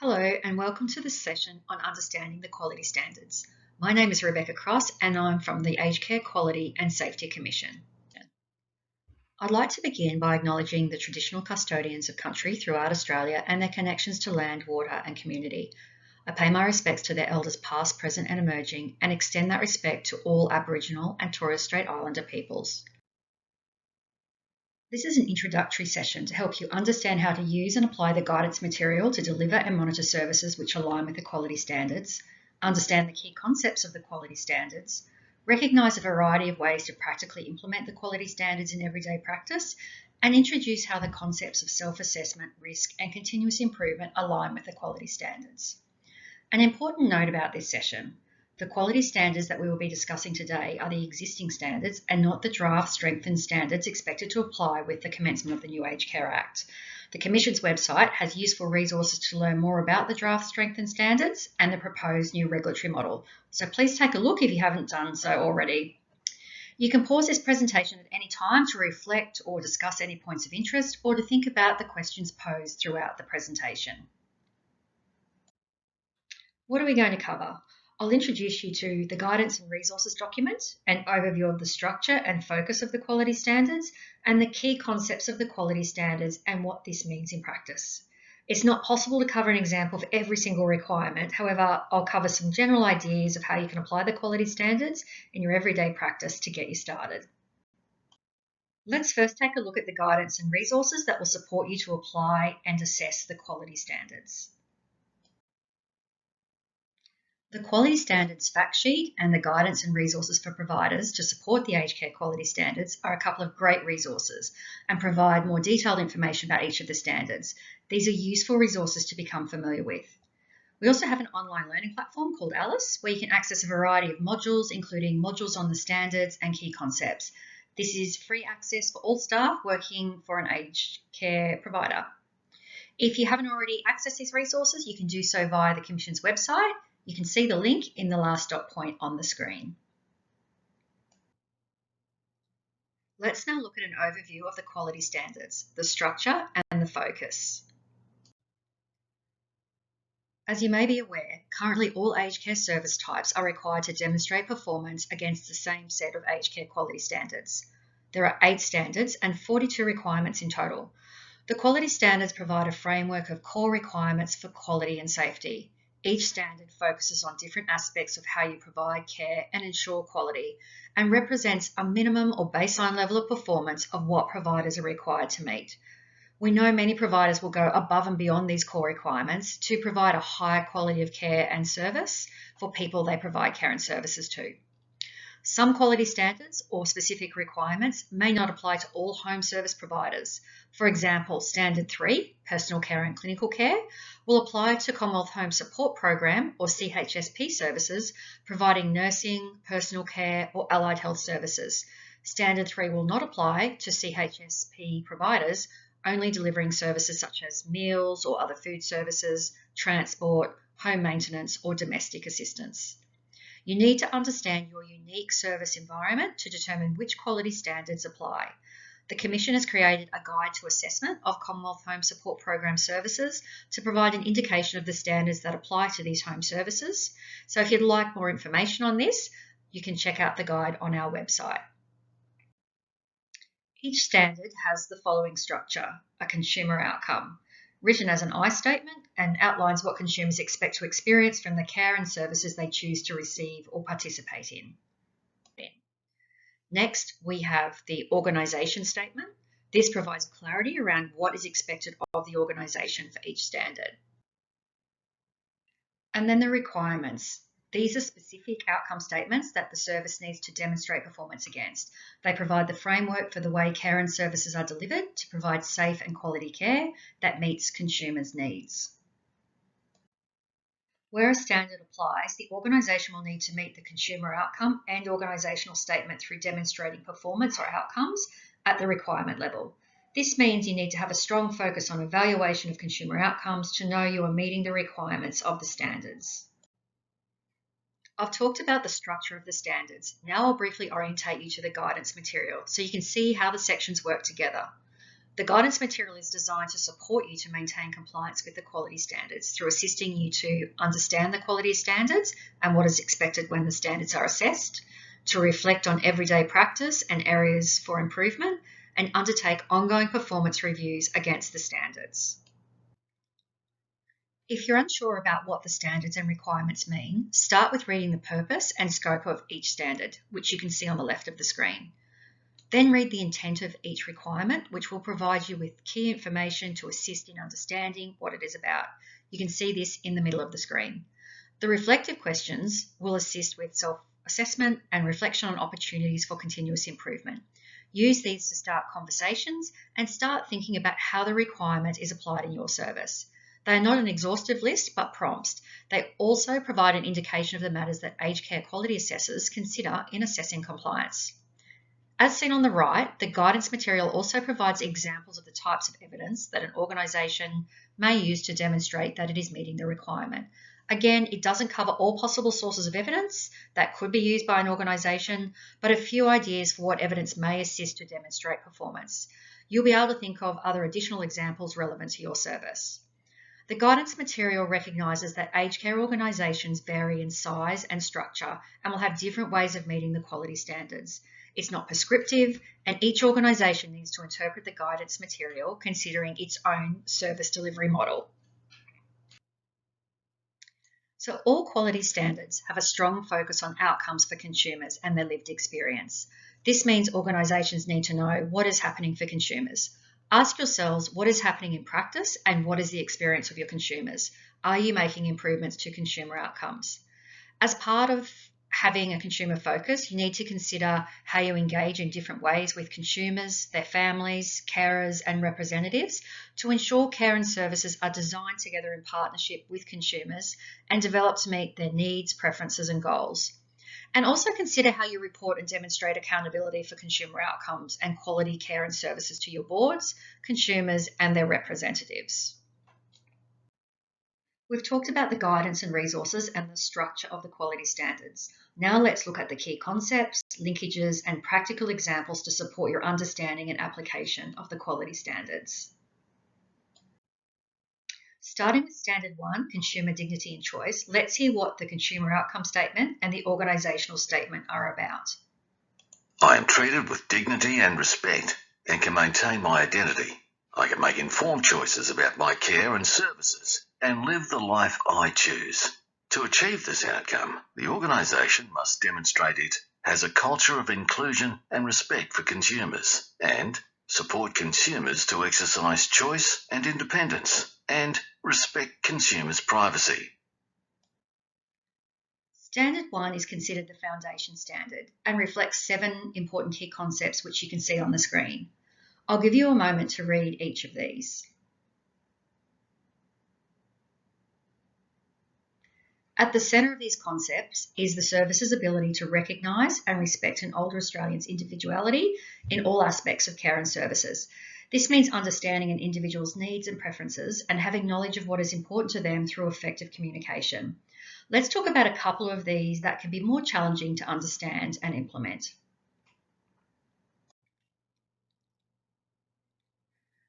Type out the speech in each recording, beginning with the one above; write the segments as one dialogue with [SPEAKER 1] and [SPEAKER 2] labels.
[SPEAKER 1] Hello and welcome to this session on understanding the quality standards. My name is Rebecca Cross and I'm from the Aged Care Quality and Safety Commission. I'd like to begin by acknowledging the traditional custodians of country throughout Australia and their connections to land, water and community. I pay my respects to their elders past, present and emerging and extend that respect to all Aboriginal and Torres Strait Islander peoples. This is an introductory session to help you understand how to use and apply the guidance material to deliver and monitor services which align with the quality standards, understand the key concepts of the quality standards, recognise a variety of ways to practically implement the quality standards in everyday practice, and introduce how the concepts of self-assessment, risk, and continuous improvement align with the quality standards. An important note about this session: the quality standards that we will be discussing today are the existing standards and not the draft strengthened standards expected to apply with the commencement of the new Aged Care Act. The Commission's website has useful resources to learn more about the draft strengthened standards and the proposed new regulatory model, so please take a look if you haven't done so already. You can pause this presentation at any time to reflect or discuss any points of interest or to think about the questions posed throughout the presentation. What are we going to cover? I'll introduce you to the guidance and resources document, an overview of the structure and focus of the quality standards, and the key concepts of the quality standards and what this means in practice. It's not possible to cover an example of every single requirement. However, I'll cover some general ideas of how you can apply the quality standards in your everyday practice to get you started. Let's first take a look at the guidance and resources that will support you to apply and assess the quality standards. The Quality Standards Fact Sheet and the Guidance and Resources for Providers to support the aged care quality standards are a couple of great resources and provide more detailed information about each of the standards. These are useful resources to become familiar with. We also have an online learning platform called Alice, where you can access a variety of modules, including modules on the standards and key concepts. This is free access for all staff working for an aged care provider. If you haven't already accessed these resources, you can do so via the Commission's website. You can see the link in the last dot point on the screen. Let's now look at an overview of the quality standards, the structure and the focus. As you may be aware, currently all aged care service types are required to demonstrate performance against the same set of aged care quality standards. There are 8 standards and 42 requirements in total. The quality standards provide a framework of core requirements for quality and safety. Each standard focuses on different aspects of how you provide care and ensure quality, and represents a minimum or baseline level of performance of what providers are required to meet. We know many providers will go above and beyond these core requirements to provide a higher quality of care and service for people they provide care and services to. Some quality standards or specific requirements may not apply to all home service providers. For example, Standard 3, Personal Care and Clinical Care, will apply to Commonwealth Home Support Program or CHSP services providing nursing, personal care or allied health services. Standard 3 will not apply to CHSP providers only delivering services such as meals or other food services, transport, home maintenance or domestic assistance. You need to understand your unique service environment to determine which quality standards apply. The Commission has created a guide to assessment of Commonwealth Home Support Program services to provide an indication of the standards that apply to these home services. So if you'd like more information on this, you can check out the guide on our website. Each standard has the following structure: a consumer outcome, written as an I statement and outlines what consumers expect to experience from the care and services they choose to receive or participate in. Next, we have the organisation statement. This provides clarity around what is expected of the organisation for each standard. And then the requirements. These are specific outcome statements that the service needs to demonstrate performance against. They provide the framework for the way care and services are delivered to provide safe and quality care that meets consumers' needs. Where a standard applies, the organisation will need to meet the consumer outcome and organisational statement through demonstrating performance or outcomes at the requirement level. This means you need to have a strong focus on evaluation of consumer outcomes to know you are meeting the requirements of the standards. I've talked about the structure of the standards. Now I'll briefly orientate you to the guidance material so you can see how the sections work together. The guidance material is designed to support you to maintain compliance with the quality standards through assisting you to understand the quality standards and what is expected when the standards are assessed, to reflect on everyday practice and areas for improvement, and undertake ongoing performance reviews against the standards. If you're unsure about what the standards and requirements mean, start with reading the purpose and scope of each standard, which you can see on the left of the screen. Then read the intent of each requirement, which will provide you with key information to assist in understanding what it is about. You can see this in the middle of the screen. The reflective questions will assist with self-assessment and reflection on opportunities for continuous improvement. Use these to start conversations and start thinking about how the requirement is applied in your service. They are not an exhaustive list, but prompts. They also provide an indication of the matters that aged care quality assessors consider in assessing compliance. As seen on the right, the guidance material also provides examples of the types of evidence that an organisation may use to demonstrate that it is meeting the requirement. Again, it doesn't cover all possible sources of evidence that could be used by an organisation, but a few ideas for what evidence may assist to demonstrate performance. You'll be able to think of other additional examples relevant to your service. The guidance material recognises that aged care organisations vary in size and structure and will have different ways of meeting the quality standards. It's not prescriptive, and each organisation needs to interpret the guidance material considering its own service delivery model. So all quality standards have a strong focus on outcomes for consumers and their lived experience. This means organisations need to know what is happening for consumers. Ask yourselves what is happening in practice and what is the experience of your consumers. Are you making improvements to consumer outcomes? As part of having a consumer focus, you need to consider how you engage in different ways with consumers, their families, carers, and representatives to ensure care and services are designed together in partnership with consumers and developed to meet their needs, preferences, and goals. And also consider how you report and demonstrate accountability for consumer outcomes and quality care and services to your boards, consumers, and their representatives. We've talked about the guidance and resources and the structure of the quality standards. Now let's look at the key concepts, linkages, and practical examples to support your understanding and application of the quality standards. Starting with Standard 1, Consumer Dignity and Choice, let's hear what the Consumer Outcome Statement and the Organisational Statement are about.
[SPEAKER 2] I am treated with dignity and respect and can maintain my identity. I can make informed choices about my care and services and live the life I choose. To achieve this outcome, the organisation must demonstrate it has a culture of inclusion and respect for consumers and support consumers to exercise choice and independence and respect consumers' privacy.
[SPEAKER 1] Standard 1 is considered the foundation standard and reflects 7 important key concepts which you can see on the screen. I'll give you a moment to read each of these. At the centre of these concepts is the service's ability to recognise and respect an older Australian's individuality in all aspects of care and services. This means understanding an individual's needs and preferences and having knowledge of what is important to them through effective communication. Let's talk about a couple of these that can be more challenging to understand and implement.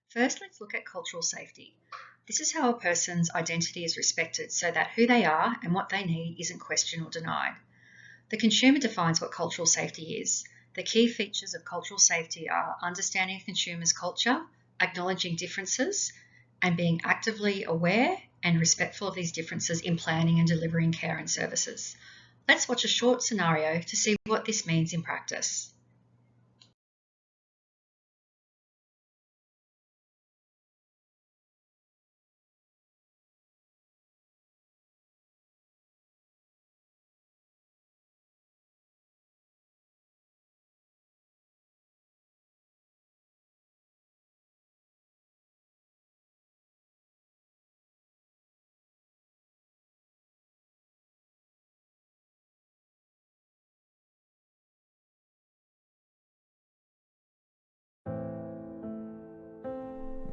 [SPEAKER 1] First, let's look at cultural safety. This is how a person's identity is respected so that who they are and what they need isn't questioned or denied. The consumer defines what cultural safety is. The key features of cultural safety are understanding a consumer's culture, acknowledging differences, and being actively aware and respectful of these differences in planning and delivering care and services. Let's watch a short scenario to see what this means in practice.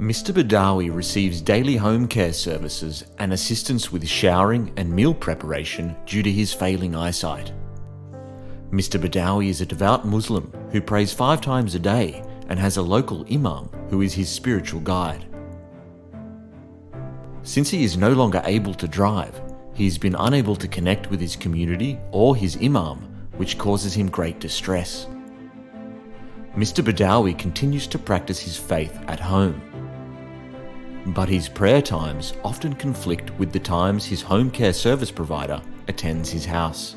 [SPEAKER 3] Mr. Badawi receives daily home care services and assistance with showering and meal preparation due to his failing eyesight. Mr. Badawi is a devout Muslim who prays 5 times a day and has a local imam who is his spiritual guide. Since he is no longer able to drive, he has been unable to connect with his community or his imam, which causes him great distress. Mr. Badawi continues to practice his faith at home, but his prayer times often conflict with the times his home care service provider attends his house.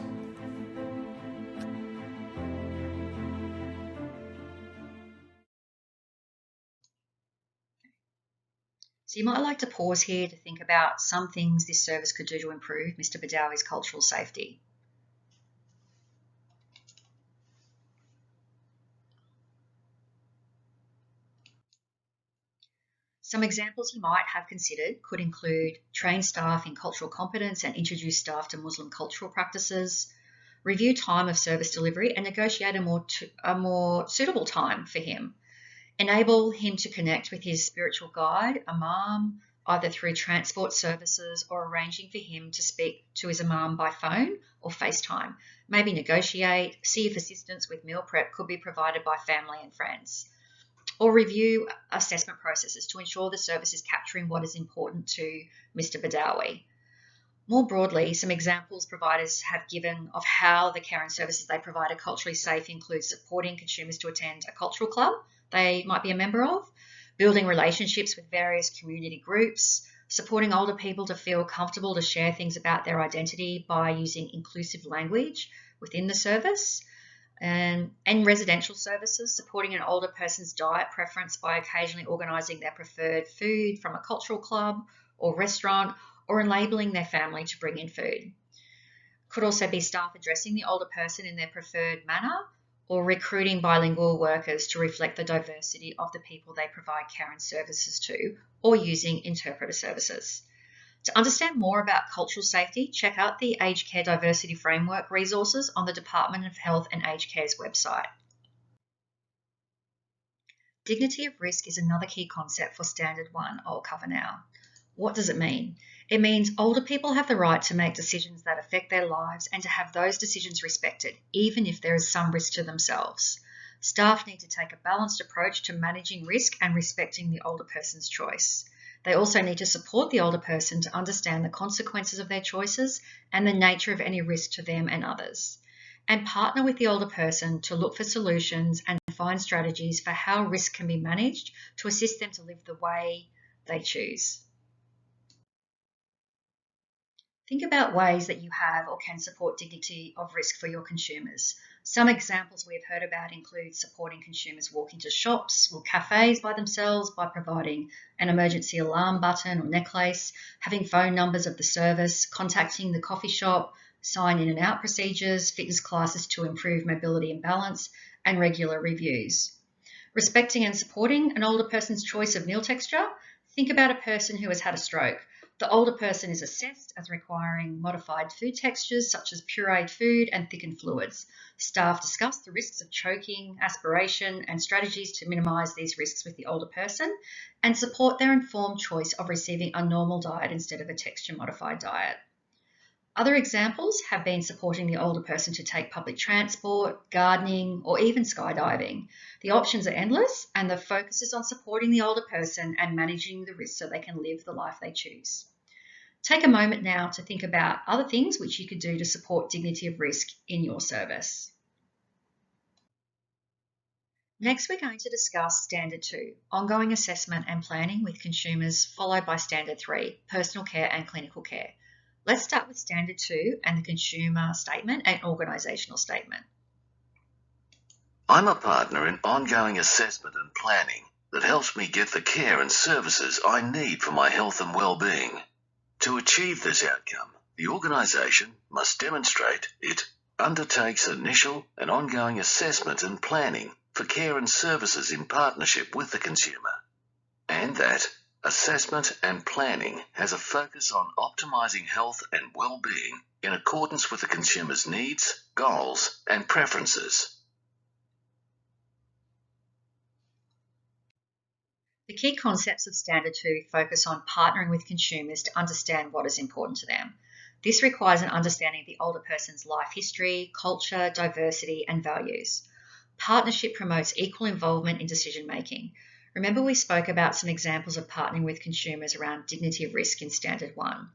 [SPEAKER 1] So you might like to pause here to think about some things this service could do to improve Mr. Badawi's cultural safety. Some examples you might have considered could include train staff in cultural competence and introduce staff to Muslim cultural practices, review time of service delivery and negotiate a more suitable time for him, enable him to connect with his spiritual guide, imam, either through transport services or arranging for him to speak to his imam by phone or FaceTime, maybe negotiate, see if assistance with meal prep could be provided by family and friends, or review assessment processes to ensure the service is capturing what is important to Mr. Badawi. More broadly, some examples providers have given of how the care and services they provide are culturally safe include supporting consumers to attend a cultural club they might be a member of, building relationships with various community groups, supporting older people to feel comfortable to share things about their identity by using inclusive language within the service, and residential services, supporting an older person's diet preference by occasionally organising their preferred food from a cultural club or restaurant, or enabling their family to bring in food. Could also be staff addressing the older person in their preferred manner, or recruiting bilingual workers to reflect the diversity of the people they provide care and services to, or using interpreter services. To understand more about cultural safety, check out the Aged Care Diversity Framework resources on the Department of Health and Aged Care's website. Dignity of risk is another key concept for Standard 1 I'll cover now. What does it mean? It means older people have the right to make decisions that affect their lives and to have those decisions respected, even if there is some risk to themselves. Staff need to take a balanced approach to managing risk and respecting the older person's choice. They also need to support the older person to understand the consequences of their choices and the nature of any risk to them and others, and partner with the older person to look for solutions and find strategies for how risk can be managed to assist them to live the way they choose. Think about ways that you have or can support dignity of risk for your consumers. Some examples we've heard about include supporting consumers walking to shops or cafes by themselves by providing an emergency alarm button or necklace, having phone numbers of the service, contacting the coffee shop, sign in and out procedures, fitness classes to improve mobility and balance, and regular reviews. Respecting and supporting an older person's choice of meal texture. Think about a person who has had a stroke. The older person is assessed as requiring modified food textures such as pureed food and thickened fluids. Staff discuss the risks of choking, aspiration, and strategies to minimise these risks with the older person and support their informed choice of receiving a normal diet instead of a texture-modified diet. Other examples have been supporting the older person to take public transport, gardening, or even skydiving. The options are endless, and the focus is on supporting the older person and managing the risks so they can live the life they choose. Take a moment now to think about other things which you could do to support dignity of risk in your service. Next, we're going to discuss Standard 2, ongoing assessment and planning with consumers, followed by Standard 3, personal care and clinical care. Let's start with Standard 2 and the consumer statement and organisational statement.
[SPEAKER 2] I'm a partner in ongoing assessment and planning that helps me get the care and services I need for my health and well-being. To achieve this outcome, the organisation must demonstrate it undertakes initial and ongoing assessment and planning for care and services in partnership with the consumer, and that assessment and planning has a focus on optimising health and well-being in accordance with the consumer's needs, goals, and preferences.
[SPEAKER 1] The key concepts of Standard 2 focus on partnering with consumers to understand what is important to them. This requires an understanding of the older person's life history, culture, diversity, and values. Partnership promotes equal involvement in decision making. Remember, we spoke about some examples of partnering with consumers around dignity of risk in Standard 1.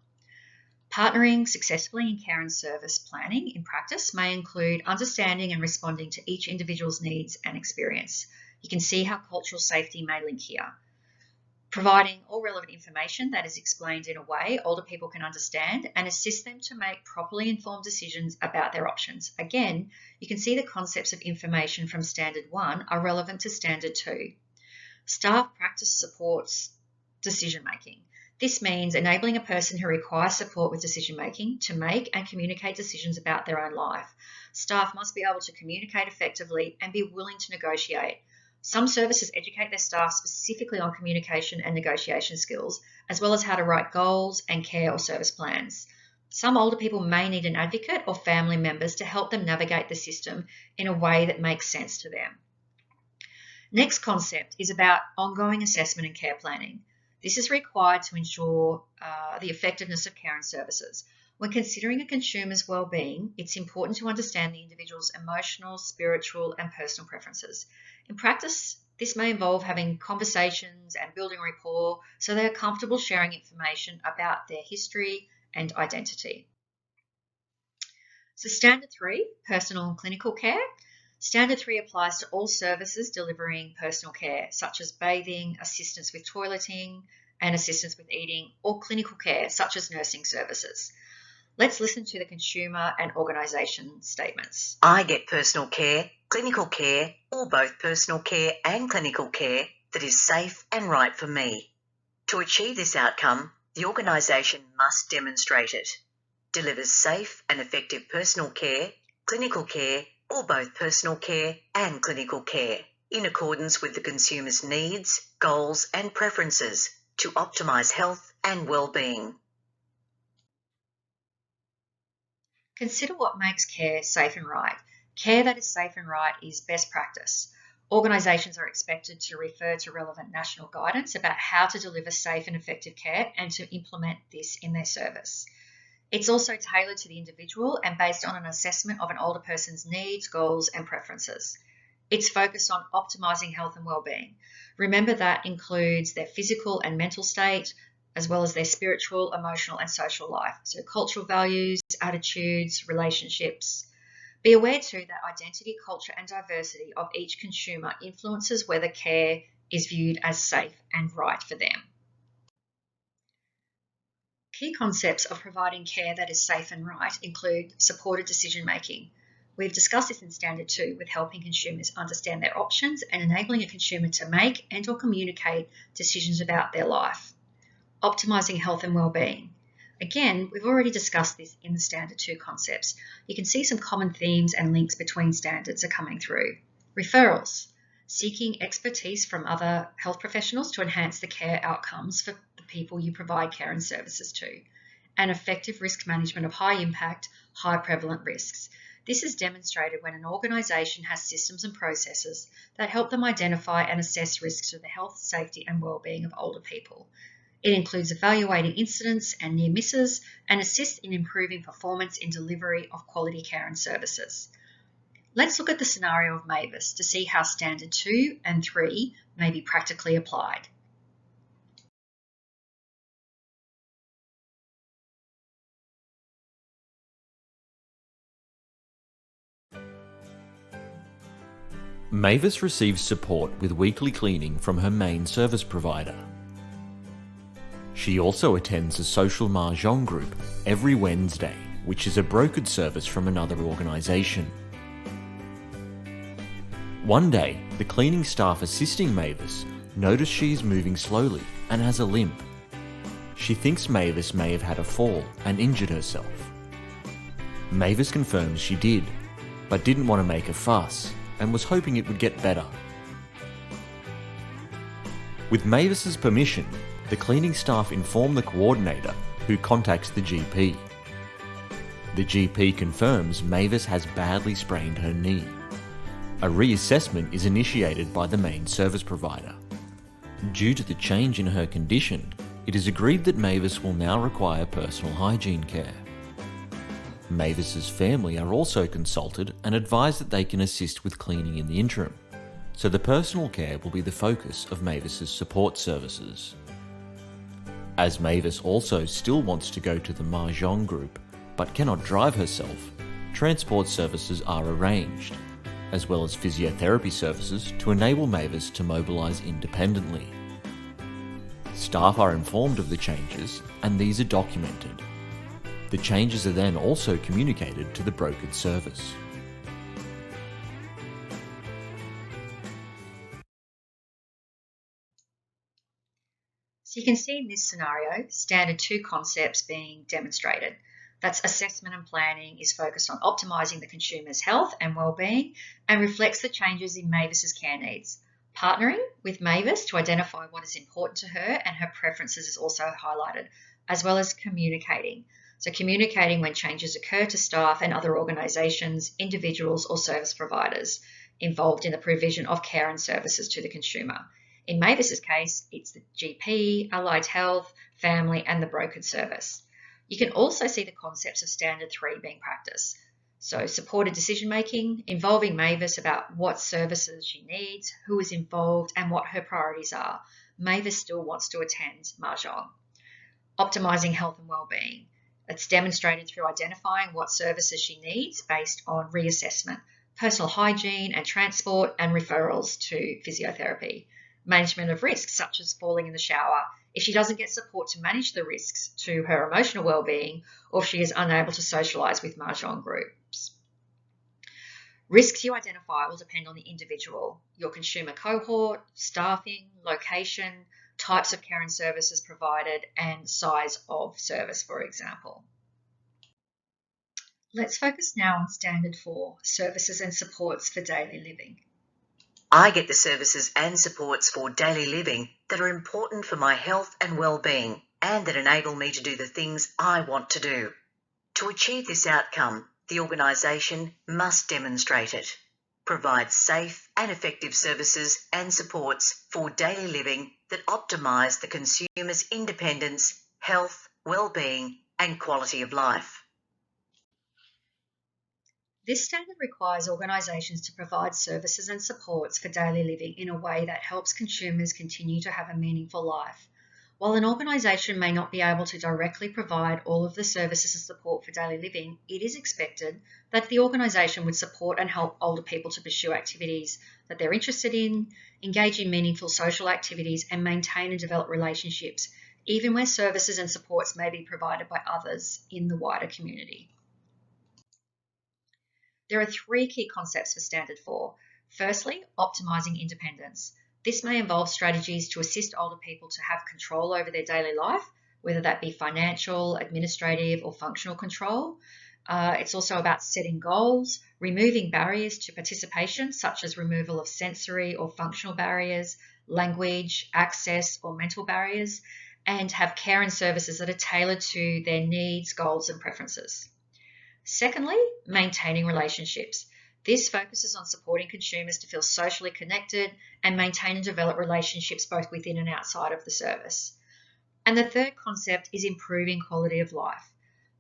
[SPEAKER 1] Partnering successfully in care and service planning in practice may include understanding and responding to each individual's needs and experience. You can see how cultural safety may link here. Providing all relevant information that is explained in a way older people can understand and assist them to make properly informed decisions about their options. Again, you can see the concepts of information from Standard 1 are relevant to Standard 2. Staff practice supports decision making. This means enabling a person who requires support with decision making to make and communicate decisions about their own life. Staff must be able to communicate effectively and be willing to negotiate. Some services educate their staff specifically on communication and negotiation skills, as well as how to write goals and care or service plans. Some older people may need an advocate or family members to help them navigate the system in a way that makes sense to them. Next concept is about ongoing assessment and care planning. This is required to ensure the effectiveness of care and services. When considering a consumer's well-being, it's important to understand the individual's emotional, spiritual, and personal preferences. In practice, this may involve having conversations and building rapport so they are comfortable sharing information about their history and identity. So Standard 3, personal and clinical care. Standard 3 applies to all services delivering personal care, such as bathing, assistance with toileting, and assistance with eating, or clinical care, such as nursing services. Let's listen to the consumer and organisation statements.
[SPEAKER 4] I get personal care, clinical care, or both personal care and clinical care that is safe and right for me. To achieve this outcome, the organisation must demonstrate it. Delivers safe and effective personal care, clinical care, or both personal care and clinical care in accordance with the consumer's needs, goals and preferences to optimise health and well-being.
[SPEAKER 1] Consider what makes care safe and right. Care that is safe and right is best practice. Organisations are expected to refer to relevant national guidance about how to deliver safe and effective care and to implement this in their service. It's also tailored to the individual and based on an assessment of an older person's needs, goals, and preferences. It's focused on optimising health and well-being. Remember that includes their physical and mental state, as well as their spiritual, emotional, and social life. So cultural values, attitudes, relationships. Be aware too that identity, culture, and diversity of each consumer influences whether care is viewed as safe and right for them. Key concepts of providing care that is safe and right include supported decision making. We've discussed this in Standard 2 with helping consumers understand their options and enabling a consumer to make and or communicate decisions about their life. Optimising health and well-being. Again, we've already discussed this in the Standard 2 concepts. You can see some common themes and links between standards are coming through. Referrals. Seeking expertise from other health professionals to enhance the care outcomes for the people you provide care and services to. And effective risk management of high impact, high prevalent risks. This is demonstrated when an organisation has systems and processes that help them identify and assess risks to the health, safety and well-being of older people. It includes evaluating incidents and near misses and assists in improving performance in delivery of quality care and services. Let's look at the scenario of MAVIS to see how Standard 2 and 3 may be practically applied.
[SPEAKER 3] Mavis receives support with weekly cleaning from her main service provider. She also attends a social mahjong group every Wednesday, which is a brokered service from another organisation. One day, the cleaning staff assisting Mavis notice she is moving slowly and has a limp. She thinks Mavis may have had a fall and injured herself. Mavis confirms she did, but didn't want to make a fuss and was hoping it would get better. With Mavis's permission, the cleaning staff inform the coordinator, who contacts the GP. The GP confirms Mavis has badly sprained her knee. A reassessment is initiated by the main service provider. Due to the change in her condition, it is agreed that Mavis will now require personal hygiene care. Mavis's family are also consulted and advised that they can assist with cleaning in the interim, so the personal care will be the focus of Mavis's support services. As Mavis also still wants to go to the Mahjong group but cannot drive herself, transport services are arranged, as well as physiotherapy services to enable Mavis to mobilise independently. Staff are informed of the changes and these are documented. The changes are then also communicated to the brokered service.
[SPEAKER 1] So you can see in this scenario, standard 2 concepts being demonstrated. That's assessment and planning is focused on optimising the consumer's health and well-being and reflects the changes in Mavis's care needs. Partnering with Mavis to identify what is important to her and her preferences is also highlighted, as well as communicating. So communicating when changes occur to staff and other organisations, individuals or service providers involved in the provision of care and services to the consumer. In Mavis's case, it's the GP, allied health, family and the brokered service. You can also see the concepts of standard 3 being practiced. So supported decision making, involving Mavis about what services she needs, who is involved and what her priorities are. Mavis still wants to attend Mahjong. Optimising health and well-being. It's demonstrated through identifying what services she needs based on reassessment, personal hygiene and transport and referrals to physiotherapy. Management of risks such as falling in the shower if she doesn't get support to manage the risks to her emotional well-being or if she is unable to socialise with Mahjong groups. Risks you identify will depend on the individual, your consumer cohort, staffing, location, types of care and services provided and size of service, for example. Let's focus now on standard 4, services and supports for daily living.
[SPEAKER 4] I get the services and supports for daily living that are important for my health and well-being and that enable me to do the things I want to do. To achieve this outcome, the organisation must demonstrate it. Provide safe and effective services and supports for daily living that optimise the consumer's independence, health, well-being and quality of life.
[SPEAKER 1] This standard requires organisations to provide services and supports for daily living in a way that helps consumers continue to have a meaningful life. While an organisation may not be able to directly provide all of the services and support for daily living, it is expected that the organisation would support and help older people to pursue activities that they're interested in, engage in meaningful social activities and maintain and develop relationships, even where services and supports may be provided by others in the wider community. There are 3 key concepts for Standard 4. Firstly, optimising independence. This may involve strategies to assist older people to have control over their daily life, whether that be financial, administrative or functional control. It's also about setting goals, removing barriers to participation, such as removal of sensory or functional barriers, language, access or mental barriers, and have care and services that are tailored to their needs, goals and preferences. Secondly, maintaining relationships. This focuses on supporting consumers to feel socially connected and maintain and develop relationships both within and outside of the service. And the third concept is improving quality of life.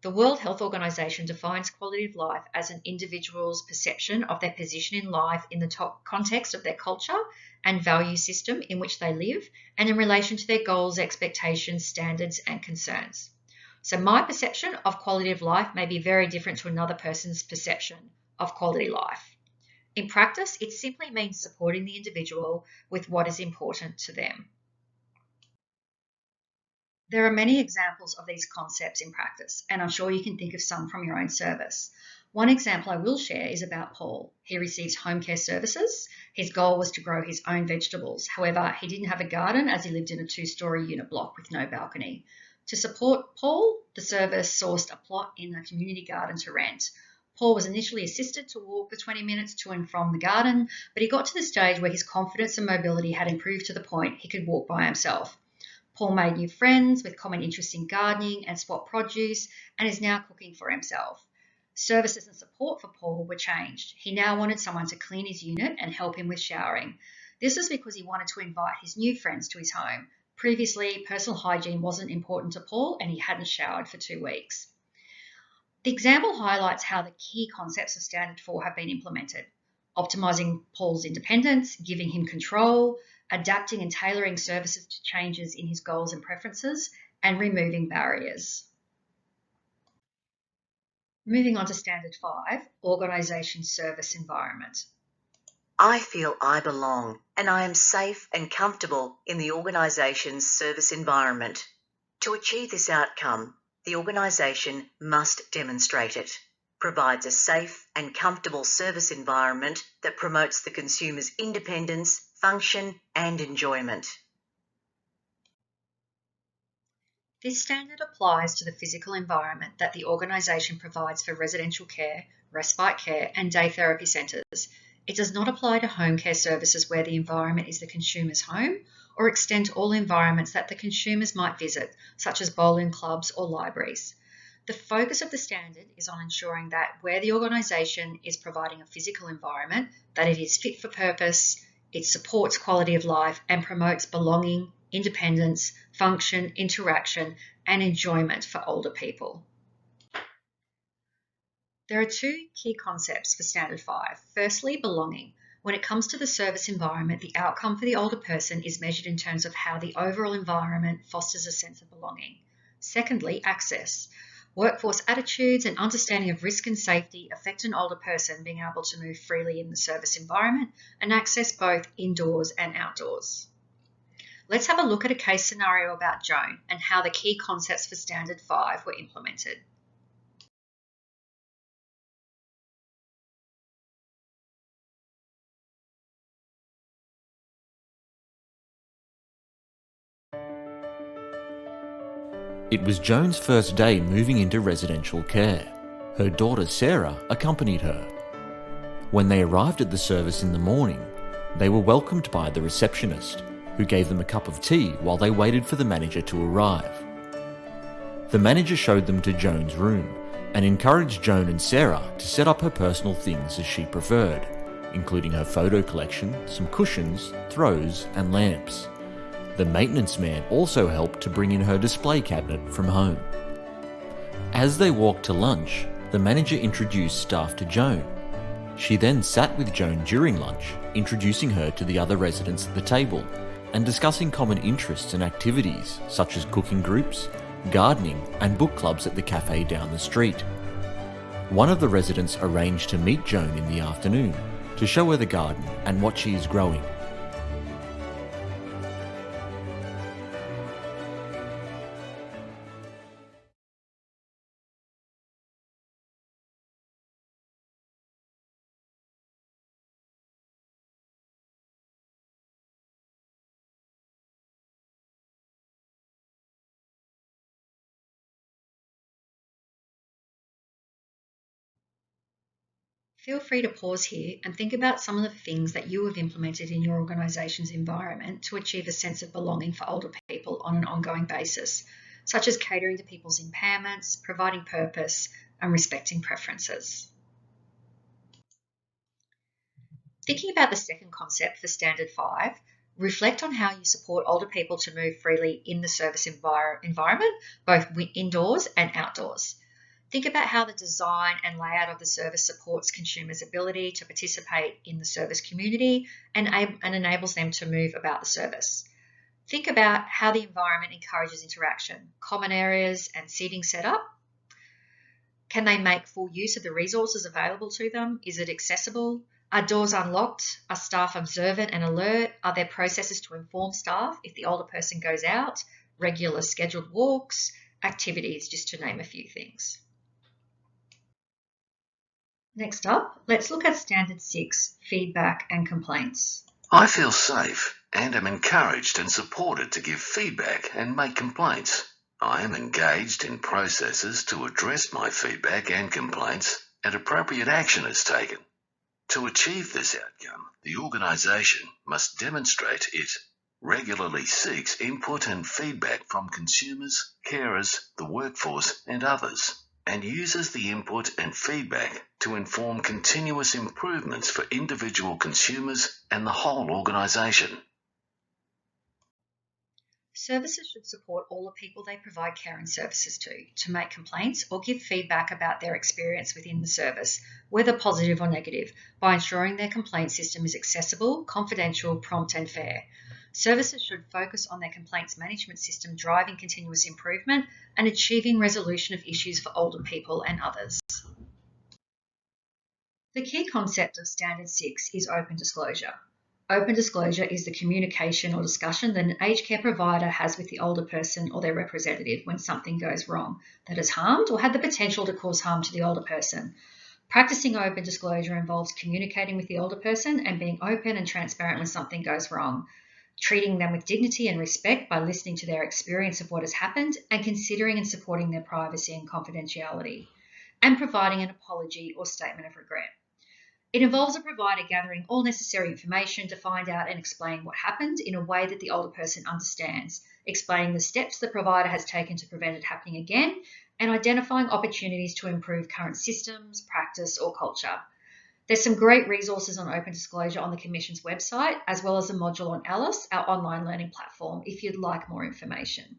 [SPEAKER 1] The World Health Organization defines quality of life as an individual's perception of their position in life in the context of their culture and value system in which they live and in relation to their goals, expectations, standards and concerns. So my perception of quality of life may be very different to another person's perception of quality life. In practice, it simply means supporting the individual with what is important to them. There are many examples of these concepts in practice, and I'm sure you can think of some from your own service. One example I will share is about Paul. He receives home care services. His goal was to grow his own vegetables. However, he didn't have a garden as he lived in a 2-story unit block with no balcony. To support Paul, the service sourced a plot in a community garden to rent. Paul was initially assisted to walk for 20 minutes to and from the garden, but he got to the stage where his confidence and mobility had improved to the point he could walk by himself. Paul made new friends with common interests in gardening and spot produce and is now cooking for himself. Services and support for Paul were changed. He now wanted someone to clean his unit and help him with showering. This was because he wanted to invite his new friends to his home. Previously, personal hygiene wasn't important to Paul and he hadn't showered for 2 weeks. The example highlights how the key concepts of Standard 4 have been implemented: optimising Paul's independence, giving him control, adapting and tailoring services to changes in his goals and preferences, and removing barriers. Moving on to Standard 5, Organisation Service Environment.
[SPEAKER 4] I feel I belong and I am safe and comfortable in the organisation's service environment. To achieve this outcome, the organisation must demonstrate it. Provides a safe and comfortable service environment that promotes the consumer's independence, function and enjoyment.
[SPEAKER 1] This standard applies to the physical environment that the organisation provides for residential care, respite care and day therapy centres. It does not apply to home care services where the environment is the consumer's home, or extend to all environments that the consumers might visit, such as bowling clubs or libraries. The focus of the standard is on ensuring that where the organisation is providing a physical environment, that it is fit for purpose, it supports quality of life and promotes belonging, independence, function, interaction and enjoyment for older people. There are two key concepts for Standard 5. Firstly, belonging. When it comes to the service environment, the outcome for the older person is measured in terms of how the overall environment fosters a sense of belonging. Secondly, access. Workforce attitudes and understanding of risk and safety affect an older person being able to move freely in the service environment and access both indoors and outdoors. Let's have a look at a case scenario about Joan and how the key concepts for Standard 5 were implemented.
[SPEAKER 3] It was Joan's first day moving into residential care. Her daughter Sarah accompanied her. When they arrived at the service in the morning, they were welcomed by the receptionist, who gave them a cup of tea while they waited for the manager to arrive. The manager showed them to Joan's room and encouraged Joan and Sarah to set up her personal things as she preferred, including her photo collection, some cushions, throws and lamps. The maintenance man also helped to bring in her display cabinet from home. As they walked to lunch, the manager introduced staff to Joan. She then sat with Joan during lunch, introducing her to the other residents at the table and discussing common interests and activities such as cooking groups, gardening and book clubs at the cafe down the street. One of the residents arranged to meet Joan in the afternoon to show her the garden and what she is growing.
[SPEAKER 1] Feel free to pause here and think about some of the things that you have implemented in your organisation's environment to achieve a sense of belonging for older people on an ongoing basis, such as catering to people's impairments, providing purpose, and respecting preferences. Thinking about the second concept for Standard 5, reflect on how you support older people to move freely in the service environment, both indoors and outdoors. Think about how the design and layout of the service supports consumers' ability to participate in the service community and enables them to move about the service. Think about how the environment encourages interaction, common areas and seating setup. Can they make full use of the resources available to them? Is it accessible? Are doors unlocked? Are staff observant and alert? Are there processes to inform staff if the older person goes out? Regular scheduled walks, activities, just to name a few things. Next up, let's look at Standard 6, feedback and complaints.
[SPEAKER 2] I feel safe and am encouraged and supported to give feedback and make complaints. I am engaged in processes to address my feedback and complaints, and appropriate action is taken. To achieve this outcome, the organisation must demonstrate it regularly seeks input and feedback from consumers, carers, the workforce and others, and uses the input and feedback to inform continuous improvements for individual consumers and the whole organisation.
[SPEAKER 1] Services should support all the people they provide care and services to make complaints or give feedback about their experience within the service, whether positive or negative, by ensuring their complaint system is accessible, confidential, prompt and fair. Services should focus on their complaints management system driving continuous improvement and achieving resolution of issues for older people and others. The key concept of Standard 6 is open disclosure. Open disclosure is the communication or discussion that an aged care provider has with the older person or their representative when something goes wrong that has harmed or had the potential to cause harm to the older person. Practicing open disclosure involves communicating with the older person and being open and transparent when something goes wrong, treating them with dignity and respect by listening to their experience of what has happened and considering and supporting their privacy and confidentiality, and providing an apology or statement of regret. It involves a provider gathering all necessary information to find out and explain what happened in a way that the older person understands, explaining the steps the provider has taken to prevent it happening again, and identifying opportunities to improve current systems, practice, or culture. There's some great resources on open disclosure on the Commission's website, as well as a module on Alice, our online learning platform, if you'd like more information.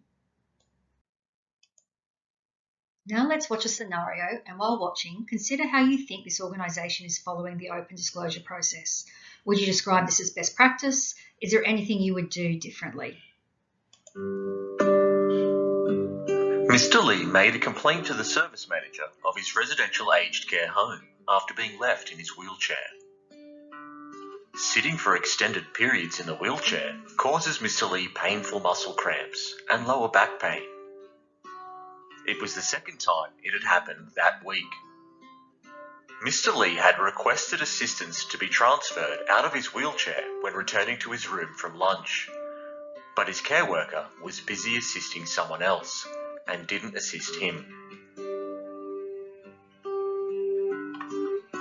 [SPEAKER 1] Now let's watch a scenario, and while watching, consider how you think this organisation is following the open disclosure process. Would you describe this as best practice? Is there anything you would do differently?
[SPEAKER 3] Mr. Lee made a complaint to the service manager of his residential aged care home after being left in his wheelchair. Sitting for extended periods in the wheelchair causes Mr. Lee painful muscle cramps and lower back pain. It was the second time it had happened that week. Mr. Lee had requested assistance to be transferred out of his wheelchair when returning to his room from lunch, but his care worker was busy assisting someone else and didn't assist him.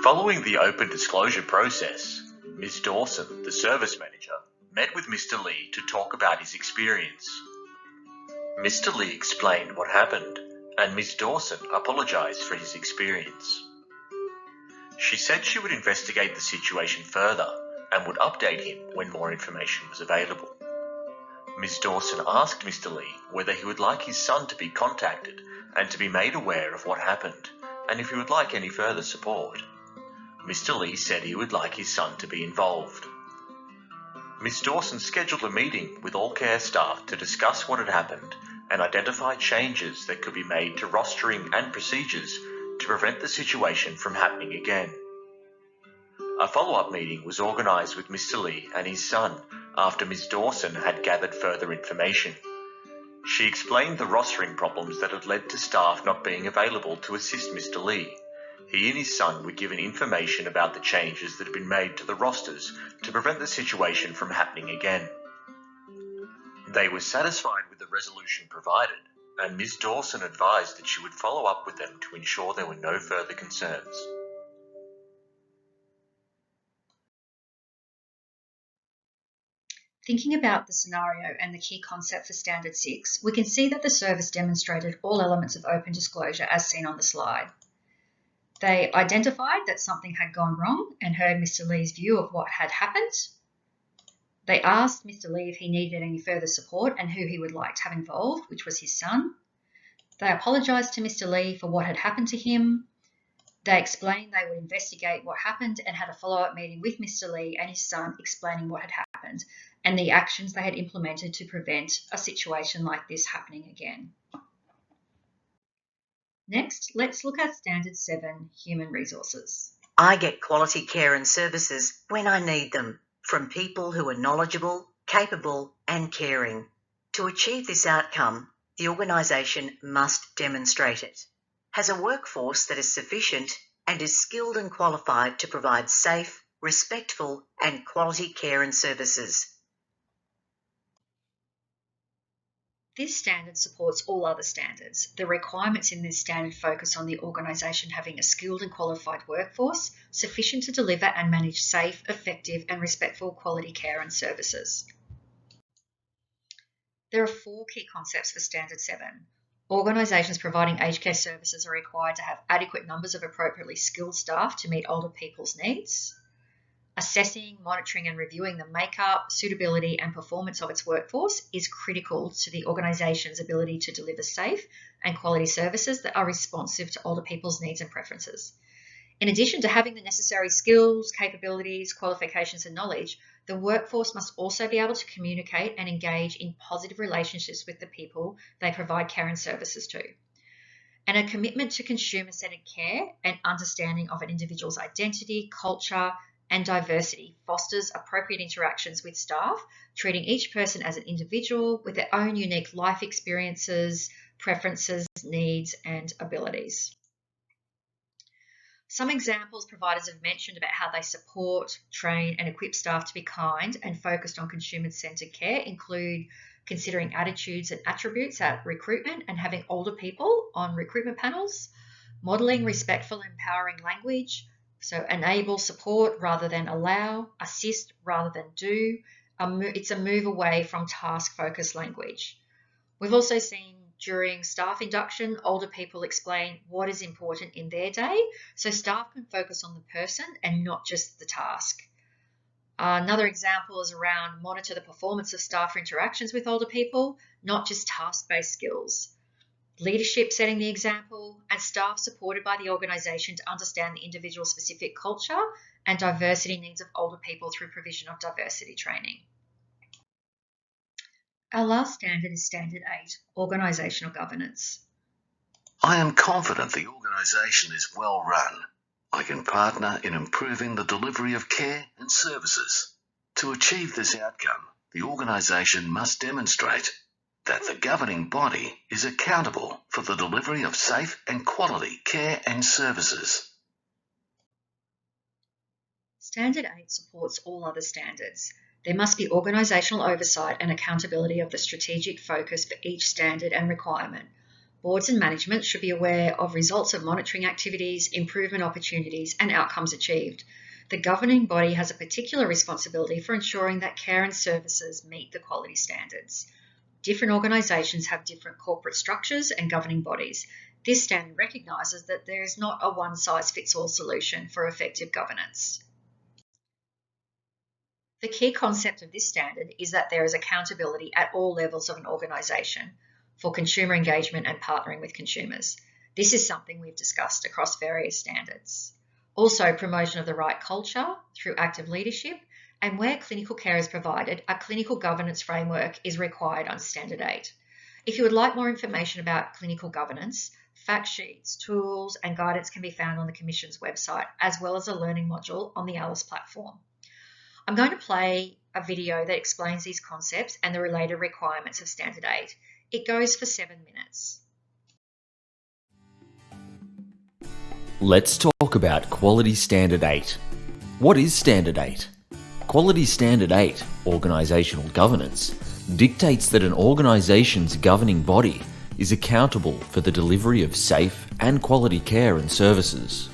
[SPEAKER 3] Following the open disclosure process, Ms. Dawson, the service manager, met with Mr. Lee to talk about his experience. Mr. Lee explained what happened, and Ms. Dawson apologised for his experience. She said she would investigate the situation further and would update him when more information was available. Ms. Dawson asked Mr. Lee whether he would like his son to be contacted and to be made aware of what happened, and if he would like any further support. Mr. Lee said he would like his son to be involved. Ms. Dawson scheduled a meeting with all care staff to discuss what had happened and identify changes that could be made to rostering and procedures to prevent the situation from happening again. A follow-up meeting was organised with Mr. Lee and his son after Ms. Dawson had gathered further information. She explained the rostering problems that had led to staff not being available to assist Mr. Lee. He and his son were given information about the changes that had been made to the rosters to prevent the situation from happening again. They were satisfied with the resolution provided, and Ms. Dawson advised that she would follow up with them to ensure there were no further concerns.
[SPEAKER 1] Thinking about the scenario and the key concept for Standard 6, we can see that the service demonstrated all elements of open disclosure as seen on the slide. They identified that something had gone wrong and heard Mr. Lee's view of what had happened. They asked Mr. Lee if he needed any further support and who he would like to have involved, which was his son. They apologised to Mr. Lee for what had happened to him. They explained they would investigate what happened and had a follow-up meeting with Mr. Lee and his son explaining what had happened and the actions they had implemented to prevent a situation like this happening again. Next, let's look at Standard 7, Human Resources.
[SPEAKER 4] I get quality care and services when I need them, from people who are knowledgeable, capable and caring. To achieve this outcome, the organisation must demonstrate it. Has a workforce that is sufficient and is skilled and qualified to provide safe, respectful and quality care and services.
[SPEAKER 1] This standard supports all other standards. The requirements in this standard focus on the organisation having a skilled and qualified workforce sufficient to deliver and manage safe, effective and respectful quality care and services. There are 4 key concepts for Standard 7. Organisations providing aged care services are required to have adequate numbers of appropriately skilled staff to meet older people's needs. Assessing, monitoring and reviewing the makeup, suitability and performance of its workforce is critical to the organisation's ability to deliver safe and quality services that are responsive to older people's needs and preferences. In addition to having the necessary skills, capabilities, qualifications and knowledge, the workforce must also be able to communicate and engage in positive relationships with the people they provide care and services to. And a commitment to consumer-centred care and understanding of an individual's identity, culture, and diversity fosters appropriate interactions with staff, treating each person as an individual with their own unique life experiences, preferences, needs, and abilities. Some examples providers have mentioned about how they support, train, and equip staff to be kind and focused on consumer-centred care include considering attitudes and attributes at recruitment and having older people on recruitment panels, modelling respectful, empowering language, so enable, support rather than allow, assist rather than do. It's a move away from task-focused language. We've also seen during staff induction, older people explain what is important in their day, so staff can focus on the person and not just the task. Another example is around monitor the performance of staff interactions with older people, not just task-based skills. Leadership setting the example, and staff supported by the organisation to understand the individual specific culture and diversity needs of older people through provision of diversity training. Our last standard is Standard 8, Organisational Governance.
[SPEAKER 2] I am confident the organisation is well run. I can partner in improving the delivery of care and services. To achieve this outcome, the organisation must demonstrate that the governing body is accountable for the delivery of safe and quality care and services.
[SPEAKER 1] Standard 8 supports all other standards. There must be organisational oversight and accountability of the strategic focus for each standard and requirement. Boards and management should be aware of results of monitoring activities, improvement opportunities, and outcomes achieved. The governing body has a particular responsibility for ensuring that care and services meet the quality standards. Different organisations have different corporate structures and governing bodies. This standard recognises that there is not a one-size-fits-all solution for effective governance. The key concept of this standard is that there is accountability at all levels of an organisation for consumer engagement and partnering with consumers. This is something we've discussed across various standards. Also, promotion of the right culture through active leadership, and where clinical care is provided, a clinical governance framework is required under Standard 8. If you would like more information about clinical governance, fact sheets, tools, and guidance can be found on the Commission's website, as well as a learning module on the ALICE platform. I'm going to play a video that explains these concepts and the related requirements of Standard 8. It goes for 7 minutes.
[SPEAKER 3] Let's talk about Quality Standard 8. What is Standard 8? Quality Standard 8, Organisational Governance, dictates that an organisation's governing body is accountable for the delivery of safe and quality care and services.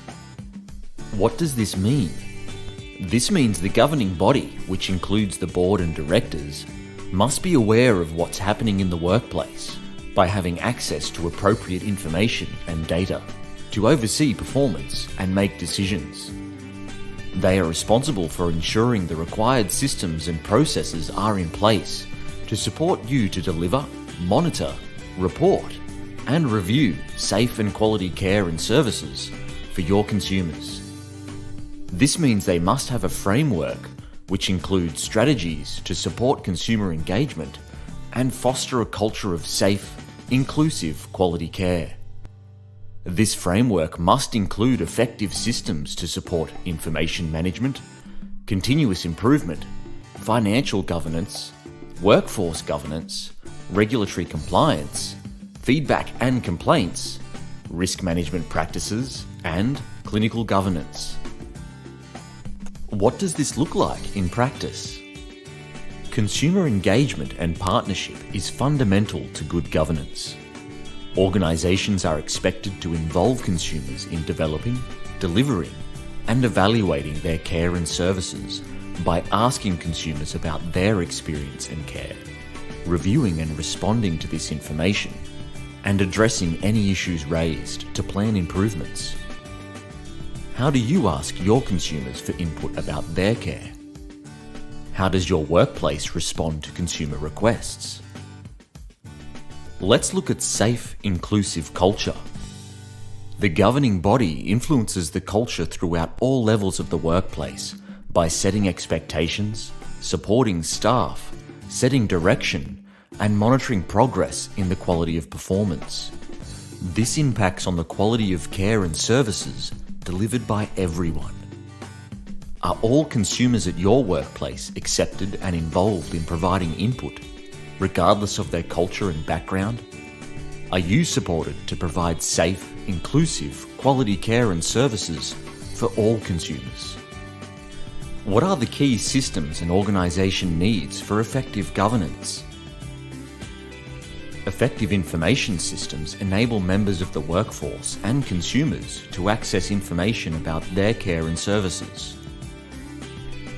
[SPEAKER 3] What does this mean? This means the governing body, which includes the board and directors, must be aware of what's happening in the workplace by having access to appropriate information and data to oversee performance and make decisions. They are responsible for ensuring the required systems and processes are in place to support you to deliver, monitor, report, and review safe and quality care and services for your consumers. This means they must have a framework which includes strategies to support consumer engagement and foster a culture of safe, inclusive quality care. This framework must include effective systems to support information management, continuous improvement, financial governance, workforce governance, regulatory compliance, feedback and complaints, risk management practices, and clinical governance. What does this look like in practice? Consumer engagement and partnership is fundamental to good governance. Organisations are expected to involve consumers in developing, delivering, and evaluating their care and services by asking consumers about their experience and care, reviewing and responding to this information, and addressing any issues raised to plan improvements. How do you ask your consumers for input about their care? How does your workplace respond to consumer requests? Let's look at safe, inclusive culture. The governing body influences the culture throughout all levels of the workplace by setting expectations, supporting staff, setting direction, and monitoring progress in the quality of performance. This impacts on the quality of care and services delivered by everyone. Are all consumers at your workplace accepted and involved in providing input, regardless of their culture and background? Are you supported to provide safe, inclusive, quality care and services for all consumers? What are the key systems an organisation needs for effective governance? Effective information systems enable members of the workforce and consumers to access information about their care and services.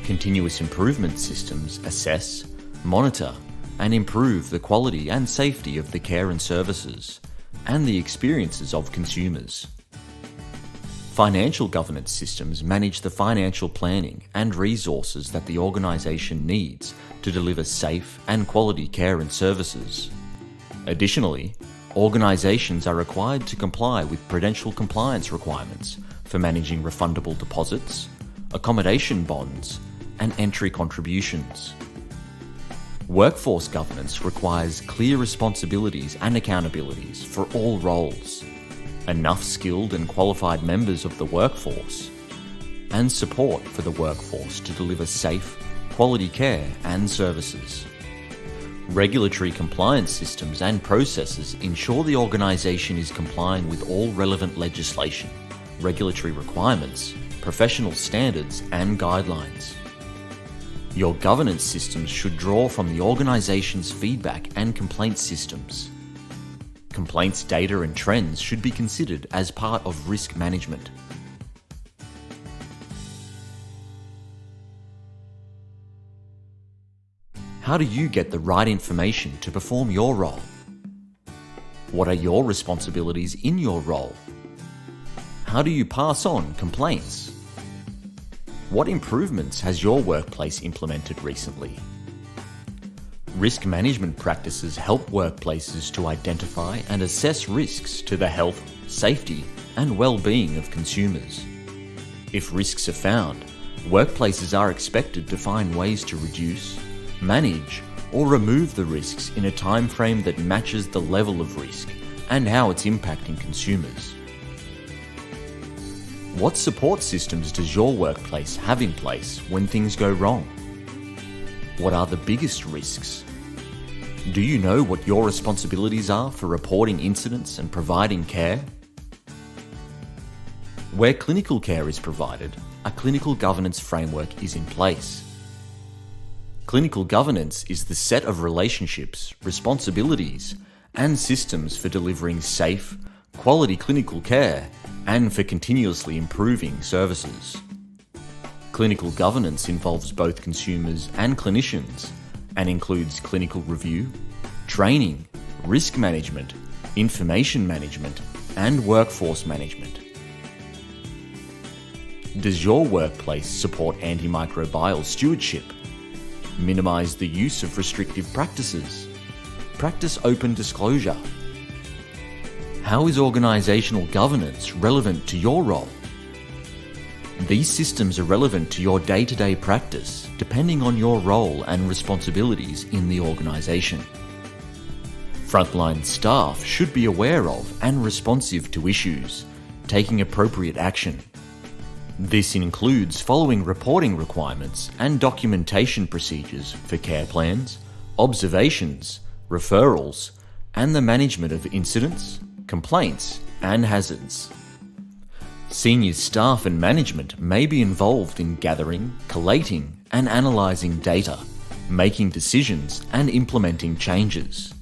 [SPEAKER 3] Continuous improvement systems assess, monitor, and improve the quality and safety of the care and services, and the experiences of consumers. Financial governance systems manage the financial planning and resources that the organisation needs to deliver safe and quality care and services. Additionally, organisations are required to comply with prudential compliance requirements for managing refundable deposits, accommodation bonds, and entry contributions. Workforce governance requires clear responsibilities and accountabilities for all roles, enough skilled and qualified members of the workforce, and support for the workforce to deliver safe, quality care and services. Regulatory compliance systems and processes ensure the organisation is complying with all relevant legislation, regulatory requirements, professional standards and guidelines. Your governance systems should draw from the organisation's feedback and complaint systems. Complaints data and trends should be considered as part of risk management. How do you get the right information to perform your role? What are your responsibilities in your role? How do you pass on complaints? What improvements has your workplace implemented recently? Risk management practices help workplaces to identify and assess risks to the health, safety, and well-being of consumers. If risks are found, workplaces are expected to find ways to reduce, manage, or remove the risks in a time frame that matches the level of risk and how it's impacting consumers. What support systems does your workplace have in place when things go wrong? What are the biggest risks? Do you know what your responsibilities are for reporting incidents and providing care? Where clinical care is provided, a clinical governance framework is in place. Clinical governance is the set of relationships, responsibilities, and systems for delivering safe, quality clinical care and for continuously improving services. Clinical governance involves both consumers and clinicians and includes clinical review, training, risk management, information management, and workforce management. Does your workplace support antimicrobial stewardship? Minimize the use of restrictive practices? Practice open disclosure? How is organisational governance relevant to your role? These systems are relevant to your day-to-day practice, depending on your role and responsibilities in the organisation. Frontline staff should be aware of and responsive to issues, taking appropriate action. This includes following reporting requirements and documentation procedures for care plans, observations, referrals, and the management of incidents, complaints, and hazards. Senior staff and management may be involved in gathering, collating, and analysing data, making decisions, and implementing changes.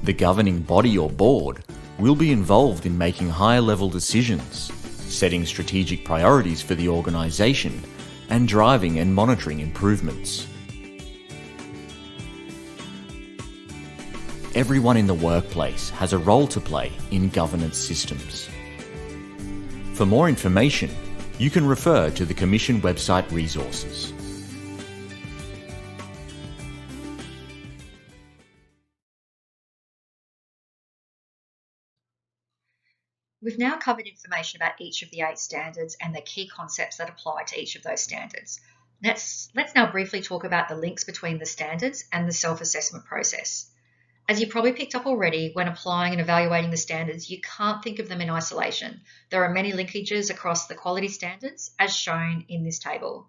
[SPEAKER 3] The governing body or board will be involved in making higher-level decisions, setting strategic priorities for the organisation, and driving and monitoring improvements. Everyone in the workplace has a role to play in governance systems. For more information, you can refer to the Commission website resources.
[SPEAKER 1] We've now covered information about each of the 8 standards and the key concepts that apply to each of those standards. Let's now briefly talk about the links between the standards and the self-assessment process. As you probably picked up already, when applying and evaluating the standards, you can't think of them in isolation. There are many linkages across the quality standards, as shown in this table.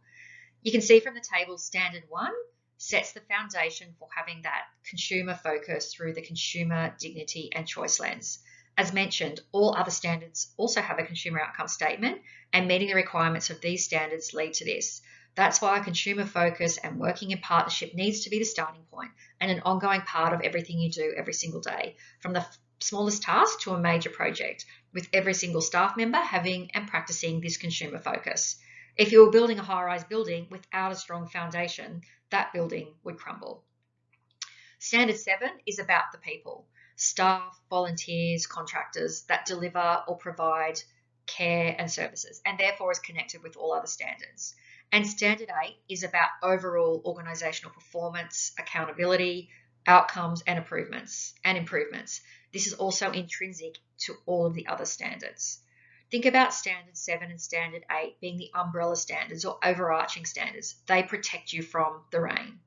[SPEAKER 1] You can see from the table, Standard 1 sets the foundation for having that consumer focus through the consumer dignity and choice lens. As mentioned, all other standards also have a consumer outcome statement, and meeting the requirements of these standards lead to this. That's why consumer focus and working in partnership needs to be the starting point and an ongoing part of everything you do every single day, from the smallest task to a major project, with every single staff member having and practicing this consumer focus. If you were building a high-rise building without a strong foundation, that building would crumble. Standard 7 is about the people, staff, volunteers, contractors that deliver or provide care and services, and therefore is connected with all other standards. And Standard 8 is about overall organisational performance, accountability, outcomes, and improvements. This is also intrinsic to all of the other standards. Think about Standard 7 and Standard 8 being the umbrella standards or overarching standards. They protect you from the rain.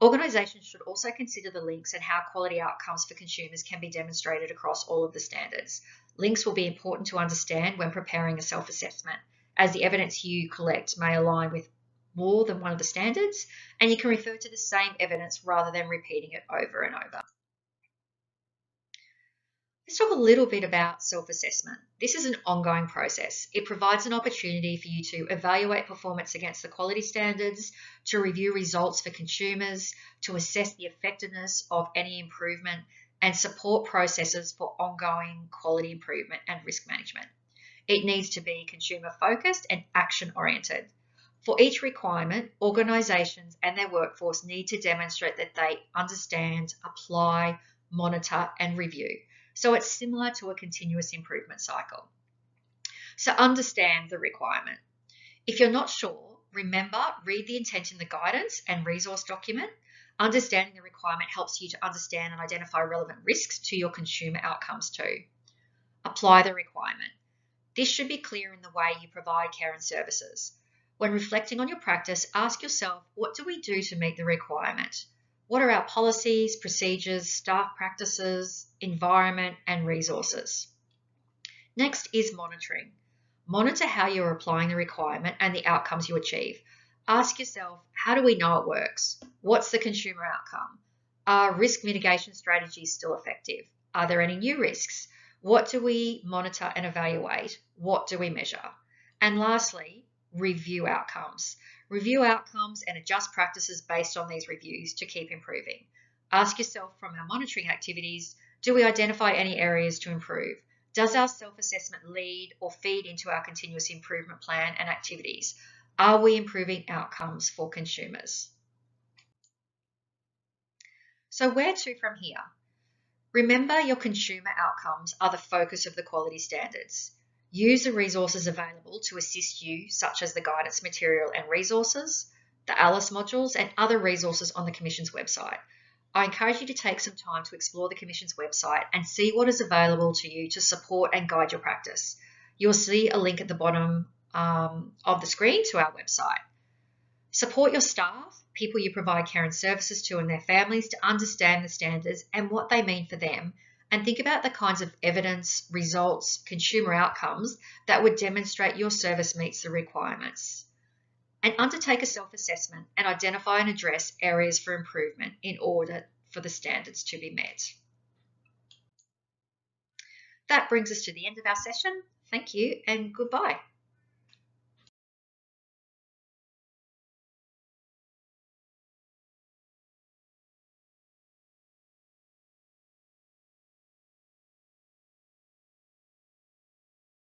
[SPEAKER 1] Organisations should also consider the links and how quality outcomes for consumers can be demonstrated across all of the standards. Links will be important to understand when preparing a self-assessment, as the evidence you collect may align with more than one of the standards, and you can refer to the same evidence rather than repeating it over and over. Let's talk a little bit about self-assessment. This is an ongoing process. It provides an opportunity for you to evaluate performance against the quality standards, to review results for consumers, to assess the effectiveness of any improvement, and support processes for ongoing quality improvement and risk management. It needs to be consumer-focused and action-oriented. For each requirement, organisations and their workforce need to demonstrate that they understand, apply, monitor, and review. So it's similar to a continuous improvement cycle. So understand the requirement. If you're not sure, remember, read the intent in the guidance and resource document. Understanding the requirement helps you to understand and identify relevant risks to your consumer outcomes too. Apply the requirement. This should be clear in the way you provide care and services. When reflecting on your practice, ask yourself, what do we do to meet the requirement? What are our policies, procedures, staff practices, environment, and resources? Next is monitoring. Monitor how you're applying the requirement and the outcomes you achieve. Ask yourself, how do we know it works? What's the consumer outcome? Are risk mitigation strategies still effective? Are there any new risks? What do we monitor and evaluate? What do we measure? And lastly, review outcomes. Review outcomes and adjust practices based on these reviews to keep improving. Ask yourself from our monitoring activities, do we identify any areas to improve? Does our self-assessment lead or feed into our continuous improvement plan and activities? Are we improving outcomes for consumers? So where to from here? Remember, your consumer outcomes are the focus of the quality standards. Use the resources available to assist you, such as the guidance material and resources, the ALICE modules, and other resources on the Commission's website. I encourage you to take some time to explore the Commission's website and see what is available to you to support and guide your practice. You'll see a link at the bottom of the screen to our website. Support your staff, people you provide care and services to, and their families to understand the standards and what they mean for them, and think about the kinds of evidence, results, consumer outcomes that would demonstrate your service meets the requirements. And undertake a self-assessment and identify and address areas for improvement in order for the standards to be met. That brings us to the end of our session. Thank you and goodbye.